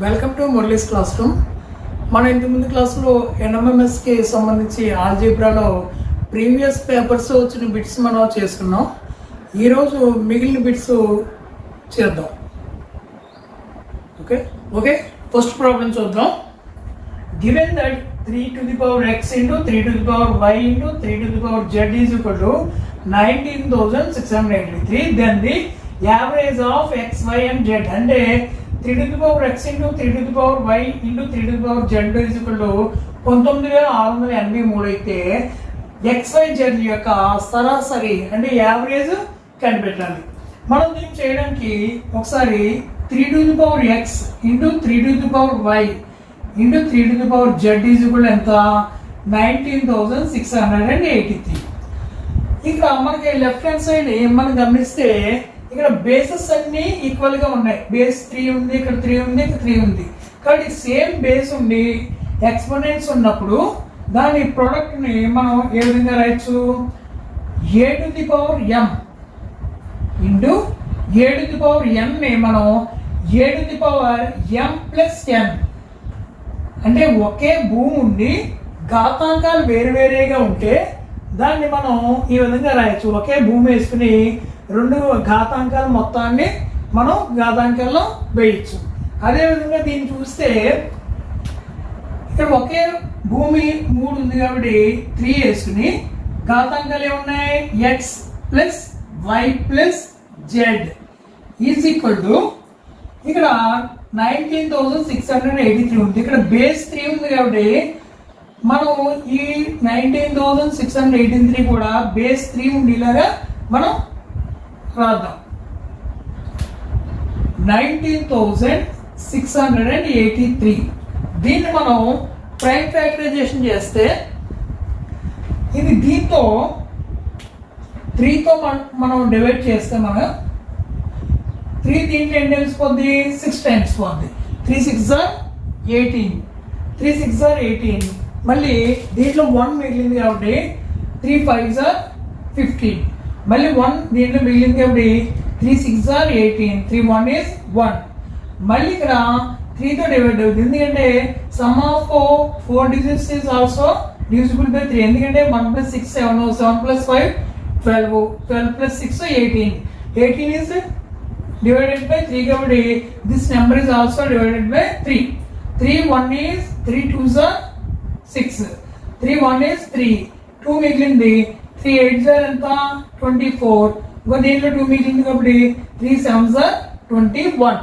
Welcome to Murali's classroom. మన ఇంతకు ముందు క్లాసులో ఎన్ఎంఎంఎస్కి సంబంధించి ఆల్జీబ్రాలో ప్రీవియస్ పేపర్స్ వచ్చిన బిట్స్ మనం చేసుకున్నాం. ఈరోజు మిగిలిన బిట్స్ చేద్దాం. ఓకే ఫస్ట్ ప్రాబ్లం చూద్దాం. Given that 3 to the power x into 3 to the power y into 3 to the power z is equal to 19,683, then the average of x, y and z అంటే 3 to the power x into 3 to the power y into 3 to the power z is equal to 19,683 అయితే xyz యొక్క సరాసరి అంటే average కనిపెట్టాలి. మనం దీన్ని చేయడానికి ఒకసారి 3 to the power x into 3 to the power y into 3 to the power z is equal to ఎంత 19,683. ఇక్కడ మనకి లెఫ్ట్ హ్యాండ్ సైడ్ మనం గమనిస్తే ఇక్కడ బేసెస్ అన్ని ఈక్వల్ గా ఉన్నాయి. బేస్ 3 ఉంది, ఇక్కడ 3 ఉంది, ఇక్కడ 3 ఉంది. కాబట్టి సేమ్ బేస్ ఉండి ఎక్స్పోనెంట్స్ ఉన్నప్పుడు దాని ప్రోడక్ట్ ని మనం ఏ విధంగా రాయొచ్చు? a to the power m into a to the power n ని మనం a to the power m plus n అంటే ఒకే భూమి ఉండి ఘాతాంకాలు వేరువేరేగా ఉంటే దాన్ని మనం ఈ విధంగా రాయొచ్చు. ఒకే భూమి వేసుకుని రెండు ఘాతాంకాల మొత్తాన్ని మనం ఘాతాంకాల్లో వేయచ్చు. అదేవిధంగా దీన్ని చూస్తే ఇక్కడ ఒకే భూమి 3 ఉంది కాబట్టి 3 వేసుకుని ఘాతాంకాలు ఏమున్నాయి? X plus y plus z is equal to ఇక్కడ 19,683 ఉంది. ఇక్కడ బేస్ 3 ఉంది కాబట్టి మనం ఈ 19,683 కూడా బేస్ 3 ఉండేలాగా మనం రాద్దాం. 19,683 దీన్ని మనం ప్రైమ్ ఫ్యాక్టరైజేషన్ చేస్తే ఇది దీంతో 3తో మనం డివైడ్ చేస్తే మనం 3 దీంట్లో ఎన్ని టైమ్స్ పోద్ది? 6 టైమ్స్ పోద్ది. 3 6 are 18, 3 6 are 18. మళ్ళీ దీంట్లో 1 మిగిలింది కాబట్టి 3 5 are 15. మళ్ళీ 1 దీంట్లో మిగిలింది కాబట్టి 3 6 are 18, 3 1 is 1. మళ్ళీ ఇక్కడ 3తో డివైడ్ అవుతుంది. ఎందుకంటే some of 4 digits is also divisible by 3. ఎందుకంటే 1 plus 6 7, 7 plus 5 12, 12 plus 6 18, 18 is divided by 3 కాబట్టి this number is also divided by 3. 3 1 is 3 2s are 6, 3 1 is 3, 2 మిగిలింది. 3 8s are ఎంత? 24. ఇంకో దీంట్లో 2 మిగిలింది కాబట్టి 3 7s are 21.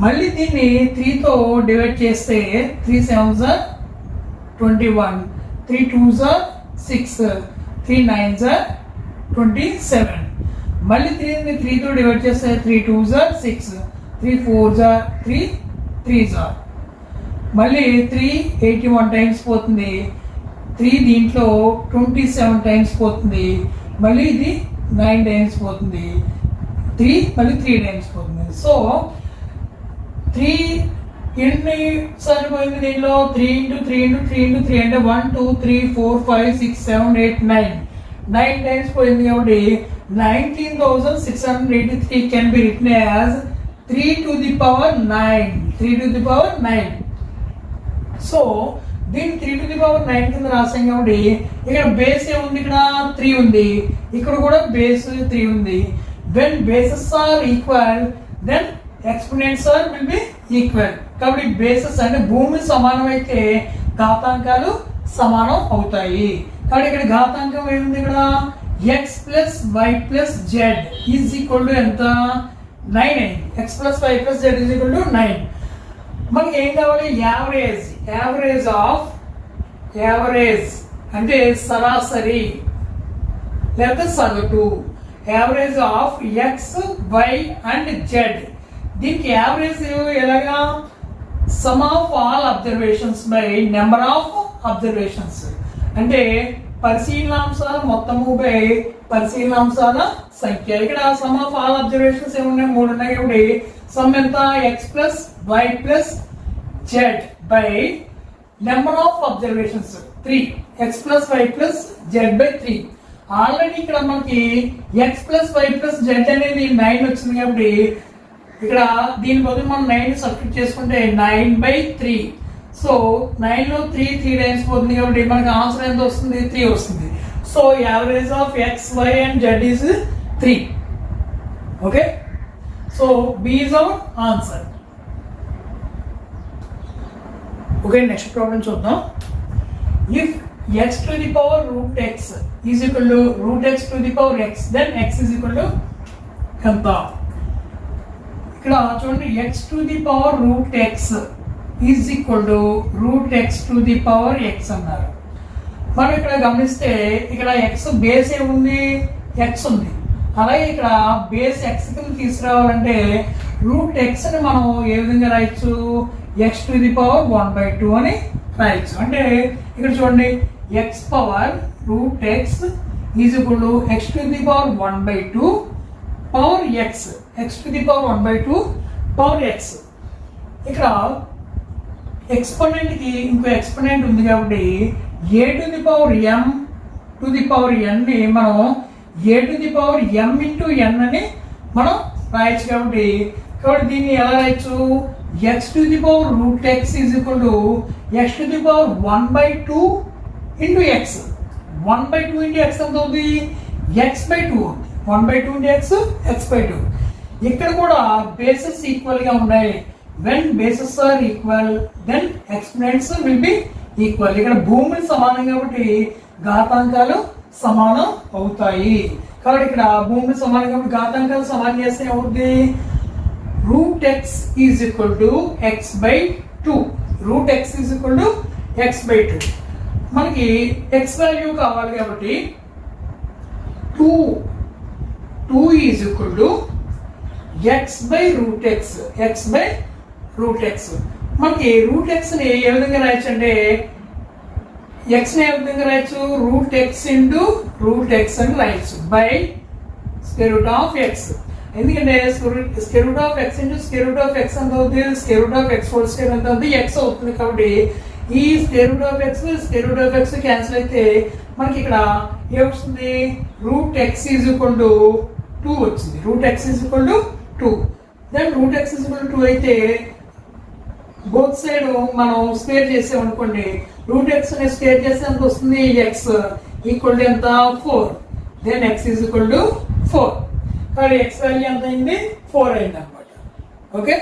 మళ్ళీ దీన్ని 3తో డివైడ్ చేస్తే 3 7s are 21, 3 2s are 6, 3 9s are 27. మళ్ళీ 3తో డివైడ్ చేస్తే 3 2s are 6, 3 4s are 3, 3s are మళ్ళీ 3 81 టైమ్స్ పోతుంది. 3 దీంట్లో 27 టైమ్స్ పోతుంది. మళ్ళీ ఇది 9 టైమ్స్ పోతుంది. 3 మళ్ళీ 3 టైమ్స్ పోతుంది. సో 3 ఎన్ని సార్లు పోయింది దీంట్లో? 3 into 3 into 3 into 3 అంటే 1 2 3 4 5 6 7 8 9 టైమ్స్ పోయింది. కాబట్టి 19,683 can be written as 3 to the power 9. 3 to the power 9. So దీన్ని 3 to the power 9 కింద రాసాం కాబట్టి ఇక్కడ బేస్ ఏముంది? ఇక్కడ 3 ఉంది. ఇక్కడ కూడా బేస్ 3 ఉంది. when bases are equal then exponents are will be equal. కాబట్టి బేసెస్ అంటే భూమి సమానం అయితే ఘాతాంకాలు సమానం అవుతాయి. కాబట్టి ఇక్కడ ఘాతాంకం ఏముంది? ఇక్కడ x plus y plus z is equal to ఎంత? 9 అయింది. x plus y plus z is equal to 9. మనకి ఏం కావాలి? యావరేజ్. యావరేజ్ అంటే సరాసరి లేదా సగటు. Average of x y and z. దీనికి యావరేజ్ ఎలాగా? Sum of all observations by number of observations అంటే పరిశీలనాంశాల మొత్తము బై పరిశీలనాంశాల సంఖ్య. ఇక్కడ సమ్ ఆఫ్ ఆల్ అబ్జర్వేషన్స్ ఏమున్నాయి? 3 ఉన్నాయి కాబట్టి సమ్ ఎంత? X plus y plus z by number of observations 3. X plus y plus z by 3. Already ఇక్కడ మనకి x plus y plus z అనేది 9 వచ్చింది కాబట్టి ఇక్కడ దీని బదులు మనం 9 సబ్స్టిట్యూట్ చేసుకుంటే 9/3. సో 9లో 3 టైమ్స్ పోతుంది కాబట్టి మనకి ఆన్సర్ ఎంత వస్తుంది? 3 వస్తుంది. So average of x, y and z is 3. Okay, so B is our answer. Okay, next problem చూద్దాం. If x to the power root x is equal to root x to the power x, then x is equal to ఎంత? ఇక్కడ చూడండి, x to the power root x is equal to root x to the power x అన్నారు. మనం ఇక్కడ గమనిస్తే ఇక్కడ x base ఏముంది? x ఉంది. అలాగే ఇక్కడ బేస్ x కింద తీసుకురావాలంటే రూట్ x ని మనం ఏ విధంగా రాయొచ్చు? x to the power 1/2 అని రాయొచ్చు. అంటే ఇక్కడ చూడండి, x power root x is equal to x to the power 1/2 power x. x to the power 1/2 power x. ఇక్కడ ఎక్స్పోనెంట్ కి ఇంకో ఎక్స్పోనెంట్ ఉంది కాబట్టి a to the power m to the power n ని మనం a to the power m into n అని మనం రాయొచ్చు. కాబట్టి దీన్ని ఎలా రాయొచ్చు? x to the power root x is equal to x to the power 1/2 into x. 1/2 into x ఎంత అవుతుంది? x/2 అవుతుంది. 1/2 into x, x/2. ఇక్కడ కూడా బేసెస్ ఈక్వల్ గా ఉన్నాయి. when bases are equal then exponents will be equal. ఇక్కడ భూములు సమానం కాబట్టి ఘాతాంకాలు సమానం అవుతాయి. కాబట్టి ఇక్కడ భూములు సమానం కాబట్టి ఘాతాంకాలు సమానం చేస్తే ఏమవుతుంది? root x is equal to x/2. root x is equal to x/2. మనకి x వాల్యూ కావాలి కాబట్టి 2 is equal to x/root x. x/root x. మనకి రూట్ x ని ఏ విధంగా రాయొచ్చు అంటే x ని ఏ విధంగా రాయొచ్చు? Root x into root x అని రాయొచ్చు by square root of x. ఎందుకంటే square root of x into square root of x ఎంత అవుతుంది? Square root of x whole square ఎంత అవుతుంది? x అవుతుంది. కాబట్టి ఈ square root of x square root of x cancel అయితే మనకి ఇక్కడ ఏమొస్తుంది? Root x is equal to 2 వచ్చింది. Root x is equal to 2. Then root x is equal to 2 అయితే బోత్ సైడ్ మనం స్క్వేర్ చేసామనుకోండి, రూట్ x ని స్క్వేర్ చేస్తే ఎంత వస్తుంది? x ఈక్వల్ టు ఎంత? 4. Then x is equal to 4. కాబట్టి x వాల్యూ ఎంత అయింది? 4 అయింది అనమాట. Okay,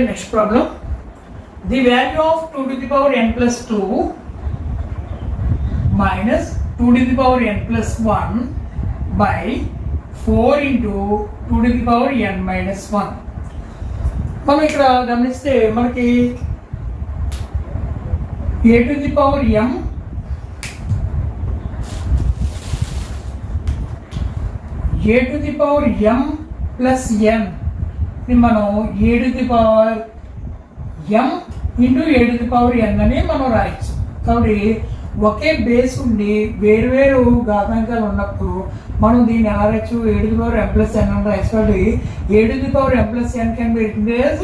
next problem. The value of 2 to the power n plus 2 minus 2 to the power n plus 1 by 4 into 2 to the power n minus 1. మనం ఇక్కడ గమనిస్తే మనకి a to the power m a to the power m plus n ని మనం a to the power m into a to the power n అని మనం రాయొచ్చు. కాబట్టి ఒకే బేస్ ఉండి వేరు ఘాతాంకాలు ఉన్నప్పుడు మనం దీన్ని ఎలా రాయొచ్చు? a to the power m plus n అని రాయొచ్చు. కాబట్టి a to the power m plus n can be written as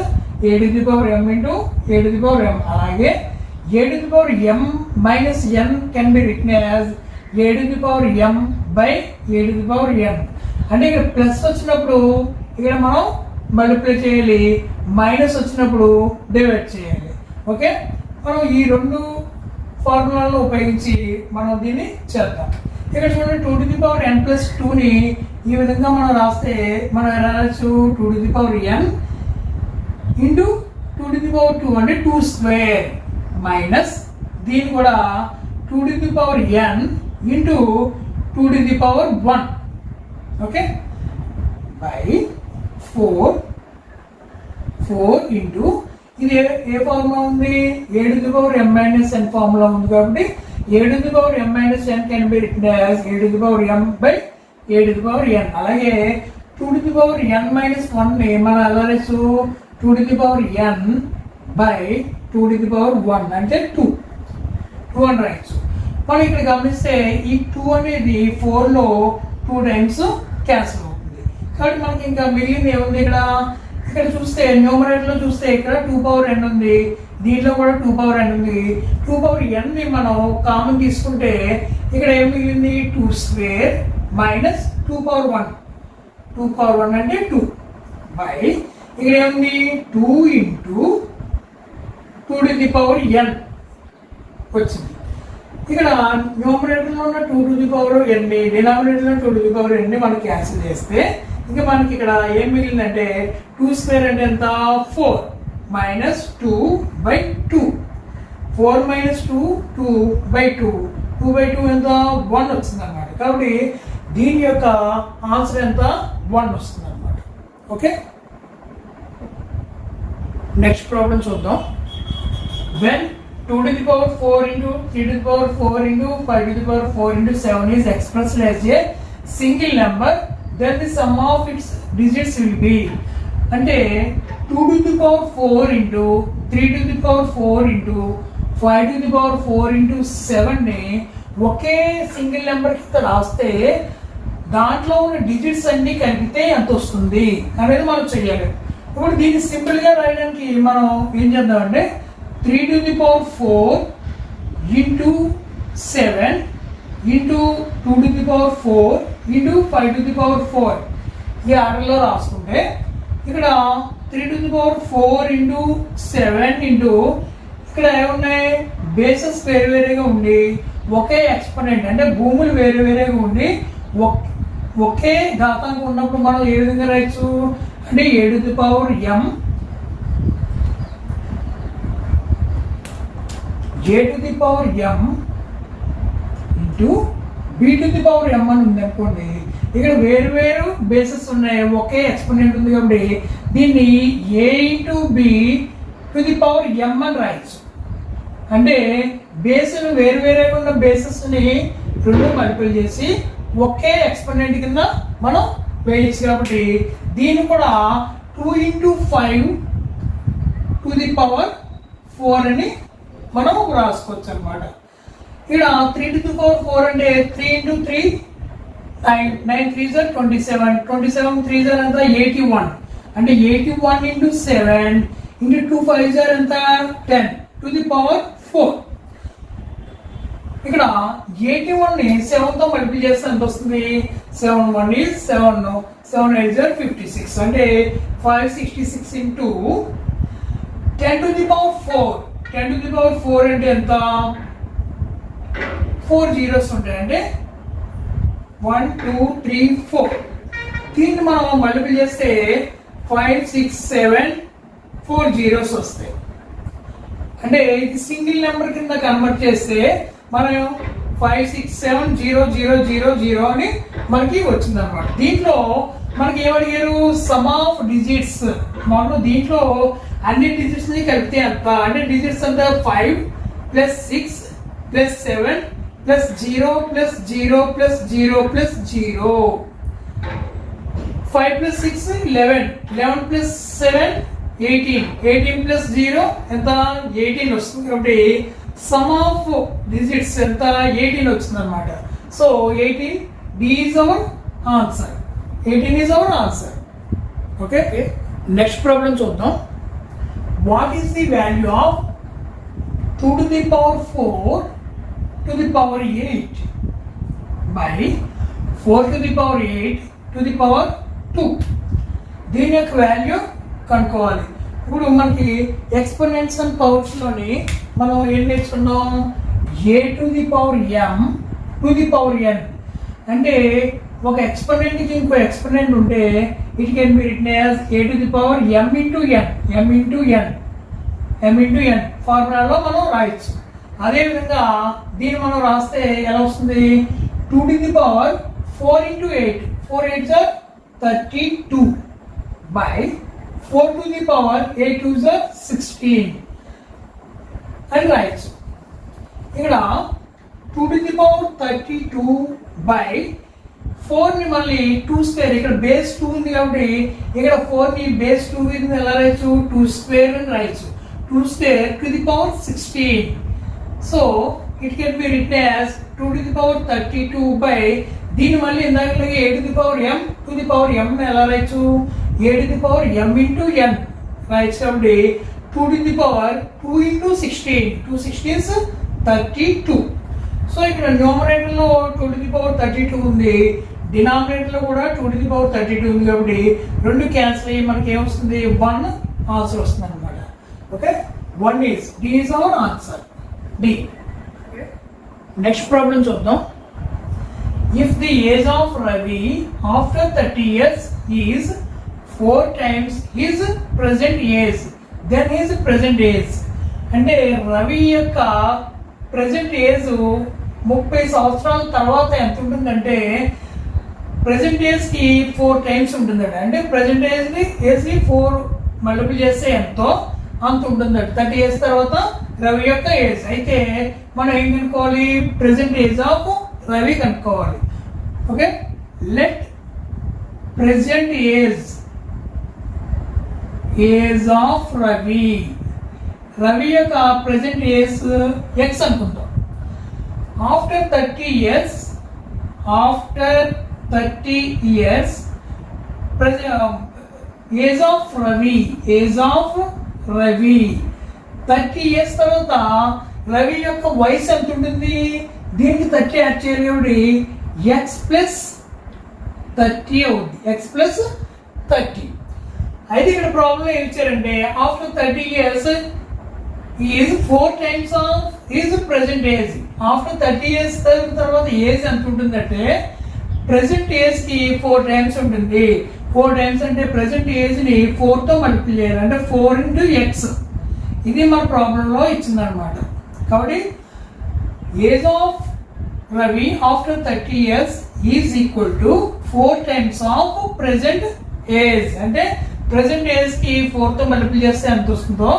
a to the power m into a to the power m. అలాగే a to the power m minus n can be written as a to the power m by a to the power n. అంటే ఇక్కడ plus వచ్చినప్పుడు ఇక్కడ మనం multiply చేయాలి, minus వచ్చినప్పుడు divide చేయాలి. Okay, మనం ఈ రెండు ఫార్ములాలను ఉపయోగించి మనం దీన్ని చేద్దాం. ఇక్కడ చూడండి, 2 to the power n plus 2 ని ఈ విధంగా మనం రాస్తే మనం ఎలా రాయొచ్చు? 2 to the power n into 2 to the power 2 అంటే 2 స్క్వేర్ మైనస్ దీన్ని కూడా 2 to the power n into 2 to the power 1. Okay, by 4 into ఇది ఏ ఫార్ములా ఉంది? a to the power m minus n formula ఉంది. కాబట్టి a to the power m minus n can be written as a to the power m by a to the power n. అలాగే 2 to the power n minus 1 ని మనం ఎలా రాయొచ్చు? 2 to the power n by 2 to the power 1 అంటే 2 అని రాయొచ్చు. మనం ఇక్కడ గమనిస్తే ఈ 2 అనేది 4లో 2 టైమ్స్ క్యాన్సిల్ అవుతుంది. కాబట్టి మనకి ఇంకా మిగిలింది ఏముంది? ఇక్కడ చూస్తే న్యూమరేటర్ లో చూస్తే ఇక్కడ 2 power n ఉంది, దీంట్లో కూడా 2 power n ఉంది. 2 power n ని మనం కామన్ తీసుకుంటే ఇక్కడ ఏం మిగిలింది? 2 స్క్వేర్ మైనస్ 2 power 1. 2 power 1 అంటే 2 బై ఇక్కడ ఏముంది 2 into 2 to the power n వచ్చింది. ఇక్కడ న్యూమరేటర్లో ఉన్న 2 to the power n, డినామినేటర్లో 2 to the power n మనం క్యాన్సిల్ చేస్తే ఇంకా మనకి ఇక్కడ ఏం మిగిలిందంటే 2 స్క్వేర్ అంటే ఎంత 4 మైనస్ 2/2, 4 మైనస్ 2/2, 2/2 ఎంత 1 వచ్చింది అన్నమాట. కాబట్టి దీని యొక్క ఆన్సర్ ఎంత 1 వస్తుంది అన్నమాట. ఓకే, నెక్స్ట్ ప్రాబ్లం చూద్దాం. when 2 to the power 4 into 3 to the power 4 into 5 to the power 4 into 7 is expressed as a single number, then the sum of its digits will be అంటే 2 to the power 4 into 3 to the power 4 into 5 to the power 4 into 7 ని ఒకే single number కింద రాస్తే దాంట్లో ఉన్న digits అన్ని కలిపితే ఎంత వస్తుంది అనేది మనం చెయ్యాలి. ఇప్పుడు దీన్ని సింపుల్ గా రాయడానికి మనం ఏం చేద్దామంటే 3 to the power 4 into 7 into 2 to the power 4 into 5 to the power 4 ఈ ఆర్డర్లో రాసుకుంటే ఇక్కడ 3 to the power 4 into 7 into ఇక్కడ ఏమున్నాయి బేసెస్ వేరు వేరేగా ఉండి ఒకే ఎక్స్పోనెంట్ అంటే భూములు వేరు వేరేగా ఉండి ఒకే ఘాతాంకం ఉన్నప్పుడు మనం ఏ విధంగా రాయొచ్చు అంటే 7 to the power m a to the power m into b to the power m అని ఉంది అనుకోండి. ఇక్కడ వేరు వేరు బేసెస్ ఉన్నాయి, ఒకే ఎక్స్పోనెంట్ ఉంది కాబట్టి దీన్ని a into b to the power m అని రాయొచ్చు. అంటే బేసులు వేరు వేరేగా ఉన్న బేసెస్ని రెండు మల్టిపుల్ చేసి ఒకే ఎక్స్పోనెంట్ కింద మనం వేయచ్చు. కాబట్టి దీన్ని కూడా 2 into 5 to the power 4 అని మనం రాసుకోవచ్చు అనమాట. ఇక్కడ 3 to the power 4 అంటే 3 into 3 9, 9 3s are 27, 27 3s are ఎంత 81 అంటే 81 into 7 into 2 5s are ఎంత 10 to the power 4. ఇక్కడ 81 ని 7 తో మల్టిప్లై చేస్తే ఎంత వస్తుంది 7 1 is 7, 7 8s are 56 అంటే 566 into 10 to the power 4, 10 to the power 4 అంటే ఎంత 4 zeros ఉంటాయి అంటే 1 2 3 4. దీన్ని మనం మల్టిప్లై చేస్తే 5 6 7 4 zeros వస్తాయి. అంటే ఇది సింగిల్ నెంబర్ కింద కన్వర్ట్ చేస్తే మనం 5 6 7 0 0 0 0 అని మనకి వచ్చింది అనమాట. దీంట్లో మనకి ఏమడిగారు సమ్ ఆఫ్ డిజిట్స్. మనం దీంట్లో అన్ని డిజిట్స్ ని కలిపితే ఎంత అంటే డిజిట్స్ అంతా 5 plus 6 plus 7 plus 0 plus 0 plus 0 plus 0, 5 plus 6 11, 11 plus 7 18, 18 plus 0 ఎంత 18 వస్తుంది. కాబట్టి సమ్ ఆఫ్ డిజిట్స్ ఎంత 18 వచ్చింది అనమాట. So 18 D is our answer, 18 is our answer. Okay, next problem చూద్దాం. What is the value of 2 to the power 4 to the power 8 by 4 to the power 8 to the power 2? దీని యొక్క value కనుక్కోవాలి. ఇప్పుడు మనకి exponents and పవర్స్లోని మనం ఏం నేర్చుకున్నాం a to the power m to the power n అంటే ఒక ఎక్స్పోనెంట్కి ఇంకో ఎక్స్పోనెంట్ ఉంటే it can be written as a to the power m into n, m into n, m into n ఫార్ములాలో మనం రాయొచ్చు. అదేవిధంగా దీన్ని మనం రాస్తే ఎలా వస్తుంది 2 to the power 4 into 8, 4 8s are 32 by 4 to the power 8 2s are 16 అని రాయొచ్చు. ఇక్కడ 2 to the power 32 by 4 ని మళ్ళీ 2 స్క్వేర్, ఇక్కడ బేస్ 2 ఉంది కాబట్టి ఇక్కడ 4 ని బేస్ 2 కింద ఎలా రాయొచ్చు 2 స్క్వేర్ అని రాయొచ్చు. 2 square to the power 16. So it can be written as 2 to the power 32 by దీని మళ్ళీ ఇందాకలాగే a to the power m to the power m ఎలా రాయొచ్చు a to the power m into n రాయొచ్చు. కాబట్టి 2 to the power 2 into 16, 2 16s 32. So ఇక్కడ న్యూమరేటర్లో 2 to the power 32 ఉంది, డినామినేటర్లో కూడా 2^32 ఉంది కాబట్టి 2 క్యాన్సిల్ అయ్యి మనకి ఏమొస్తుంది 1 ఆన్సర్ వస్తుంది అనమాట. Okay, 1 is D is our answer D. Next problem చూద్దాం. If the age of Ravi after 30 years ఈజ్ 4 times his present age, then his present age. అంటే రవి యొక్క ప్రజెంట్ ఏజ్ 30 సంవత్సరాల తర్వాత ఎంత ఉంటుందంటే ప్రజెంట్ ఏజ్కి 4 times ఉంటుందట. అంటే ప్రజెంట్ ఏజ్ని 4 మల్టిపుల్ చేస్తే ఎంతో అంత ఉంటుందట. 30 years తర్వాత రవి యొక్క ఏజ్. అయితే మనం ఏం కనుక్కోవాలి? ప్రజెంట్ ఏజ్ ఆఫ్ రవి కనుక్కోవాలి. Okay, let present age of Ravi, Ravi యొక్క ప్రజెంట్ ఏజ్ ఎక్స్ అనుకుందాం. After 30 years, after 30 years age of Ravi, age of Ravi 30 years తర్వాత రవి యొక్క వయసు ఎంత ఉంటుంది? దీనికి 30 యాడ్ చేయాలి కాబట్టి ఎక్స్ ప్లస్ 30 అవుతుంది. X plus 30. అయితే ఇక్కడ ప్రాబ్లం ఏం ఇచ్చారంటే ఆఫ్టర్ 30 years ఈజ్ 4 times of is present age. After 30 years తర్వాత ఏజ్ ఎంత ఉంటుందంటే ప్రజెంట్ ఏజ్ కి 4 times ఉంటుంది. 4 times అంటే ప్రజెంట్ ఏజ్ ని 4 తో మల్టిప్లై చేయాలి. అంటే 4 into x. ఇది మన ప్రాబ్లంలో ఇచ్చిందనమాట. కాబట్టి age of Ravi after 30 years is equal to 4 times of present age. అంటే ప్రజెంట్ ఏజ్ కి 4 తో మల్టిప్లై చేస్తే ఎంత వస్తుందో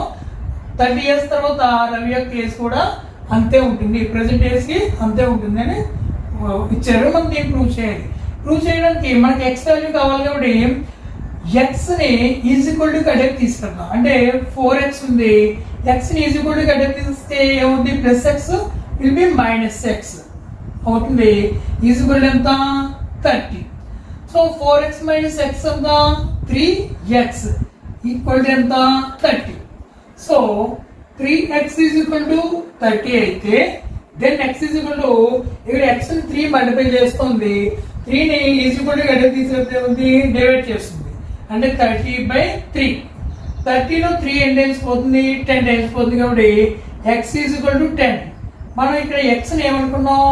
30 years తర్వాత రవి యొక్క ఏజ్ కూడా అంతే ఉంటుంది. ప్రజెంట్ ఏజ్ కి అంతే ఉంటుంది అని ఇచ్చారు. మనం దీన్ని ప్రూవ్ చేయాలి. ప్రూవ్ చేయడానికి మనకి ఎక్స్ వాల్యూ కావాలి కాబట్టి ఎక్స్ ని ఈజ్ ఈక్వల్ టు కడెక్ట్ తీసుకుందాం. అంటే 4x ఉంది. ఎక్స్ ని ఈజ్ ఈక్వల్ టు కడెక్ట్ తీస్తే ఏముంది? Plus X will be minus X అవుతుంది. ఈజ్ ఈక్వల్ ఎంత? 30. సో 4x మైనస్ ఎక్స్ ఎంత? 3x ఈక్వల్ టు ఎంత? 30. So 3x is equal to 30 అయితే then x is equal to ఇక్కడ x ని 3 మల్టిప్లై చేస్తుంది. 3 ని ఈజ్ ఈక్వల్ టు గడ్డ తీసుకుంటే ఉంది డివైడ్ చేస్తుంది. అంటే 30/3. 30 లో 3 ఎన్ని టైమ్స్ పోతుంది? 10 టైమ్స్ పోతుంది. కాబట్టి x ఈజ్ ఈక్వల్ టు 10. మనం ఇక్కడ x ని ఏమనుకున్నాం?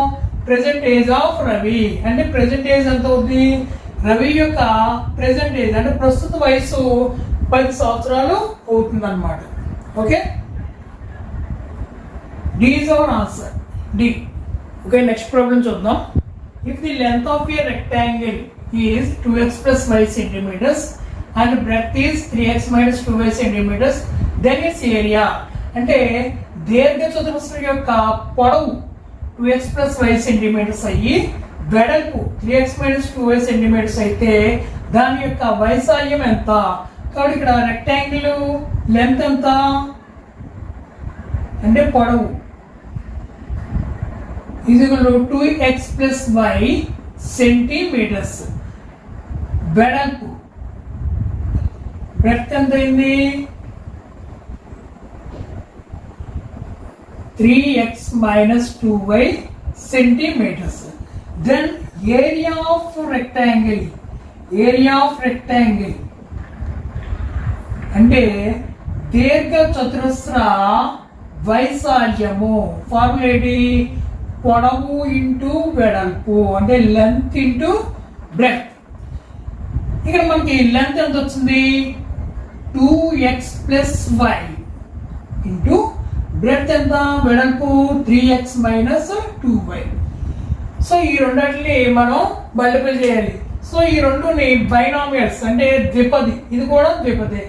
Present age of Ravi. అంటే ప్రెజెంట్ ఏజ్ ఎంత అవుతుంది? రవి యొక్క ప్రెజెంట్ ఏజ్ అంటే ప్రస్తుత వయసు 10 సంవత్సరాలు అవుతుంది అన్నమాట. Okay, D is our answer D. Okay, next problem చూద్దాం. If the length of a rectangle is 2x plus y centimeters and breadth is 3x minus 2y centimeters, then its area. అంటే దీర్ఘ చతురస్రం యొక్క పొడవు 2x plus y centimeters అయ్యి వెడల్పు 3x minus 2y centimeters అయితే దాని యొక్క వైశాల్యం ఎంత? కాబట్టి ఇక్కడ రెక్టాంగిల్ లెంత్ ఎంత అంటే పొడవు is equal to 2x plus y centimetres. వెడల్పు బ్రెడ్త్ ఎంత అయింది? 3x minus 2y centimetres. Then area of rectangle, area of rectangle అంటే దీర్ఘ చతురస్ర వైశాల్యము. ఫార్ములా ఏంటి? పొడవు ఇంటూ వెడల్పు అంటే లెంత్ ఇంటూ బ్రెడ్త్. ఇక్కడ మనకి లెంత్ ఎంత వచ్చింది? 2x plus y into breadth ఎంత? వెడల్పు 3x minus 2y. సో ఈ రెండింటిని మనం మల్టిప్లై చేయాలి. సో ఈ రెండుని బైనామియల్స్ అంటే ద్విపది. ఇది కూడా ద్విపదే.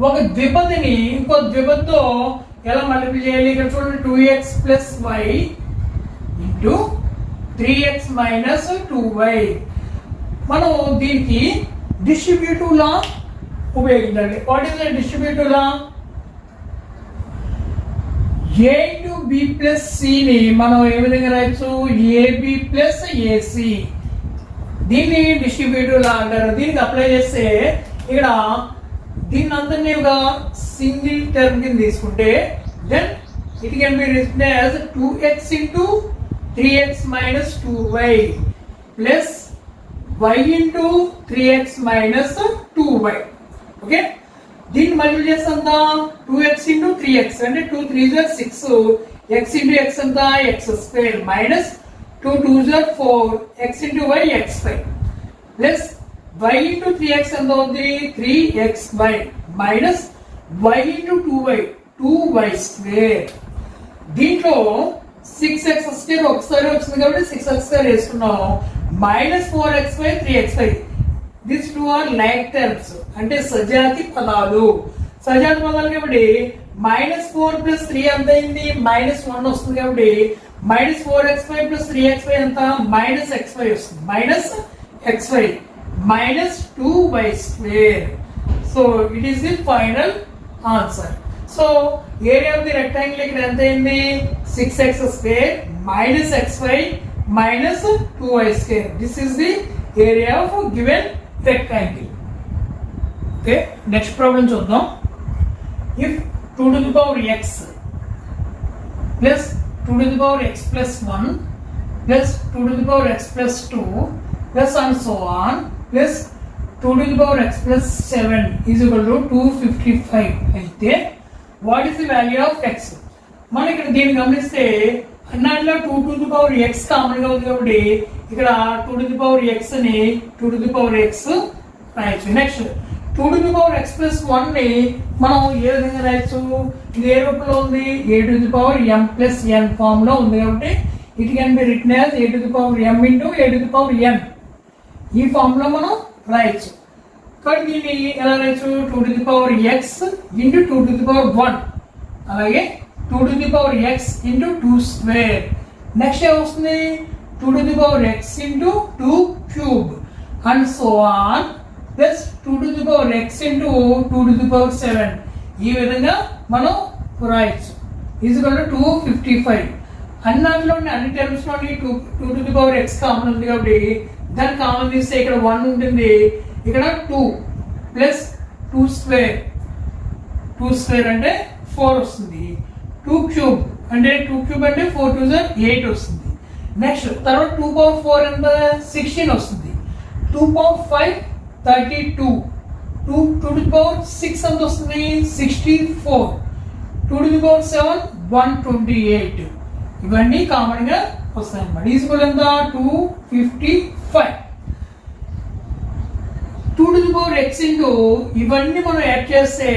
ఒక ద్విపదిని ఇంకో ద్విపదితో ఎలా మల్టిప్లై చేయాలి? ఇక్కడ చూడండి 2x plus y into 3x minus 2y. మనం దీనికి డిస్ట్రిబ్యూటివ్ లా ఉపయోగించాలి. What is the distributive law? a into b plus c ని మనం ఏ విధంగా రాయొచ్చు? ab plus ac. దీన్ని డిస్ట్రిబ్యూటివ్ లా అంటారు. దీనికి అప్లై చేస్తే ఇక్కడ దీన్ని అందరినీ ఒక సింగిల్ టర్మ్ కింద తీసుకుంటే then it can be written as 2x into 3x minus 2y plus y into 3x minus 2y. Okay, దీన్ని మల్టిప్లై చేస్తే ఎంత 2x into 3x అంటే 2 3s are 6, x into x ఎంత x square minus 2 2s are 4, x into y x5 plus y into 3x ఎంత అవుతుంది 3xy minus y into 2y 2y square. దీంట్లో 6x square ఒకసారి వచ్చింది కాబట్టి 6x square వేసుకున్నాం minus 4xy 3xy. These two are like terms అంటే సజాతి పదాలు. సజాతి పదాలు కాబట్టి -4 plus 3 ఎంత అయింది -1 వస్తుంది కాబట్టి -4xy plus 3xy ఎంత -xy వస్తుంది -xy minus 2y square. So it is the final answer. So area of the rectangle ఇక్కడ ఎంత అయింది 6x square minus xy minus 2y square. This is the area of given rectangle. Okay, next problem చూద్దాం. If 2 to the power x plus 2 to the power x plus 1 plus 2 to the power x plus 2 plus and so on plus 2 to the power x plus 7 is equal to 255 అయితే what is the value of x? మనం ఇక్కడ దీన్ని గమనిస్తే అన్నాట్లో 2 to the power x common గా ఉంది కాబట్టి ఇక్కడ 2 to the power x ని 2 to the power x రాయొచ్చు. Next 2 to the power x plus 1 ని మనం ఏ విధంగా రాయొచ్చు, ఇది ఏ రూపంలో ఉంది a to the power m plus n form లో ఉంది కాబట్టి it can be written as a to the power m into a to the power n ఈ ఫామ్ లో మనం రాయొచ్చు. కాబట్టి దీన్ని ఎలా రాయొచ్చు 2 to the power x into 2 to the power 1 అలాగే 2 to the power x into 2 square. Next ఏమొస్తుంది 2 to the power x into 2 cube and so on plus 2 to the power x into 2 to the power 7 ఈ విధంగా మనం రాయొచ్చు. Is equal to 255. అన్ని terms లోని 2 to the power x common ఉంది కాబట్టి దాన్ని కామన్ తీస్తే ఇక్కడ 1 ఉంటుంది, ఇక్కడ 2 ప్లస్ 2 స్క్వేర్ అంటే 4 వస్తుంది, 2 క్యూబ్ అంటే 4 2 8 వస్తుంది. నెక్స్ట్ తర్వాత 2 పవర్ 4 ఎంత 16 వస్తుంది, 2 పవర్ 5 32, 2 to the power 6 ఎంత వస్తుంది 64, 2 to the power 7 128 ఇవన్నీ కామన్ గా వస్తాయి అన్నమాట. ఈక్వల్ ఎంత 255. 2 to the power x into ఇవన్నీ మనం యాడ్ చేస్తే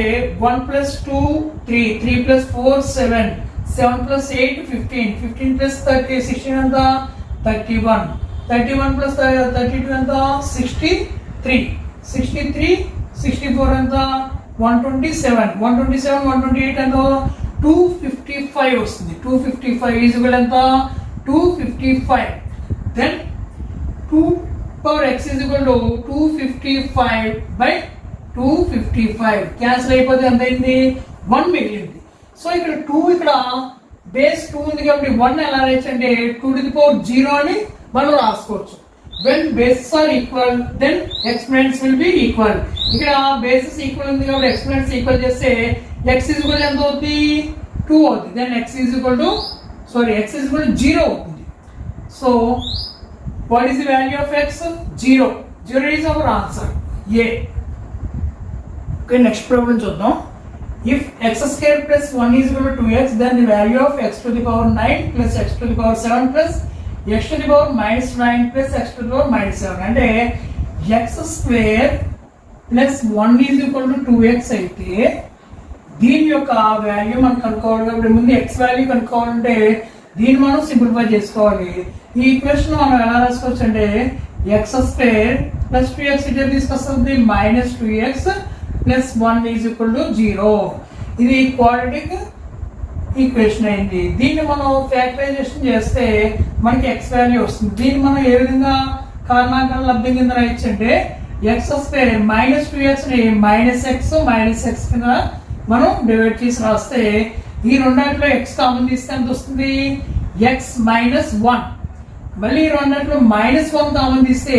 1 plus 2 3, 3 plus 4 7, 7 plus 8 15, 15 plus 30 16 ఎంత 31, 31 plus 32 ఎంత 63, 63 64 ఎంత 127, 128 ఎంత 255 వస్తుంది. 255 ఈజ్ ఈక్వల్ ఎంత 255. Then 2 power x is equal to 255 by 255 cancel అయిపోతే ఎంత అయింది 1 మిగిలింది. సో ఇక్కడ 2 ఇక్కడ బేస్ 2 ఉంది కాబట్టి 1 ఎలా రాయొచ్చు అంటే 2 to the power 0 అని మనం రాసుకోవచ్చు. when bases are equal then exponents will be equal. ఇక్కడ బేసెస్ ఈక్వల్ ఉంది కాబట్టి ఎక్స్పోనెంట్స్ ఈక్వల్ చేస్తే x is equal ఎంత అవుతుంది 2 అవుతుంది. then x is equal to 0 అవుతుంది. So what is the value of x? 0 is our answer A. Okay, next problem చూద్దాం. if x square plus 1 is equal to 2x then the value of x to the power 9 plus x to the power 7 plus x to the power minus 9 plus x to the power minus 7 అంటే x square plus 1 is equal to 2x అయితే దీని యొక్క value మనం కనుక్కోవాలి కాబట్టి ముందు x value కనుక్కోవాలంటే దీన్ని మనం సింప్లిఫై చేసుకోవాలి. ఈ ఈక్వేషన్ మనం ఎలా రాసుకోవచ్చు అంటే x స్క్వేర్ ప్లస్ 2x ఇటే తీసుకొస్తుంది minus 2x plus 1 is equal to 0. ఇది క్వాడ్రాటిక్ ఈక్వేషన్ అయింది. దీన్ని మనం ఫ్యాక్టరైజేషన్ చేస్తే మనకి x వాల్యూ వస్తుంది. దీన్ని మనం ఏ విధంగా కారణాంకాల లబ్ధం కింద రాయొచ్చు అంటే x స్క్వేర్ మైనస్ 2x ని మైనస్ x కింద మనం డివైడ్ చేసి రాస్తే ఈ రెండాటిలో x కామన్ తీస్తే ఎంత వస్తుంది x మైనస్ 1. మళ్ళీ ఈ రెండాటిలో మైనస్ 1 కామన్ తీస్తే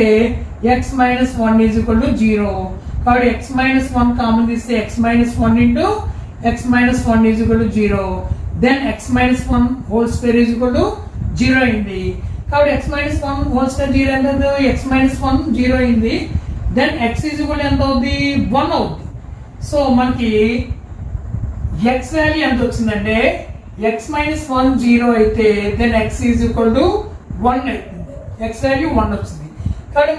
x minus 1 is equal to 0. కాబట్టి x మైనస్ 1 కామన్ తీస్తే x minus 1 into x minus 1 is equal to 0. Then x minus 1 whole square is equal to 0 అయింది. కాబట్టి x మైనస్ 1 హోల్ స్క్వేర్ 0 ఎంత అవుతుంది? x మైనస్ 1 0 అయింది. Then x is equal ఎంత అవుద్ది? 1 అవుద్ది. సో మనకి x వాల్యూ ఎంత వచ్చిందంటే x మైనస్ 1 0 అయితే then x is equal to 1 అవుతుంది. x వాల్యూ 1 వచ్చింది. కాబట్టి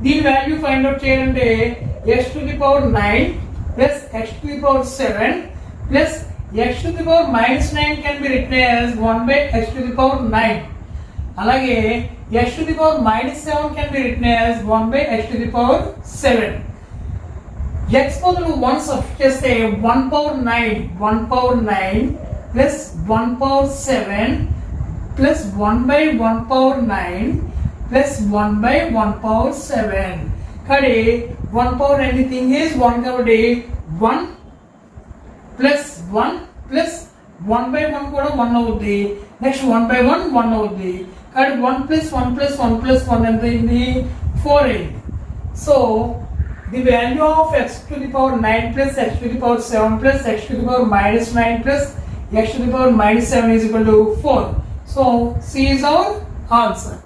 దీని వాల్యూ ఫైండ్ అవుట్ చేయాలంటే x to the power 9 plus x to the power 7 plus x to the power minus 9 can be written as 1 by x to the power 9. అలాగే x to the power minus 7 can be written as 1 by x to the power 7. x బదులు 1 substitute చేస్తే 1 power 9 plus 1 power 7 plus 1 by 1 power 9 plus 1 by 1 power 7. కాబట్టి 1 power anything is 1 కాబట్టి 1 plus 1 plus 1 by 1 కూడా 1 అవుద్ది. Next 1 by 1 1 అవుద్ది. కాబట్టి 1 plus 1 plus 1 plus 1 ఎంత అయింది? 4 అయింది. So the value of x to the power 9 plus x to the power 7 plus x to the power minus 9 plus x to the power minus 7 is equal to 4. So C is our answer.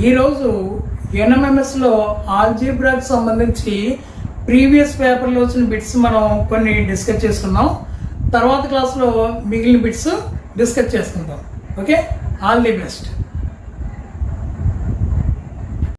ఈరోజు ఎన్ఎంఎంఎస్లో ఆల్జీబ్రాకి సంబంధించి previous పేపర్లో వచ్చిన bits మనం కొన్ని discuss చేసుకున్నాం. తర్వాత క్లాస్లో మిగిలిన బిట్స్ డిస్కస్ చేసుకుందాం. Okay, all the best.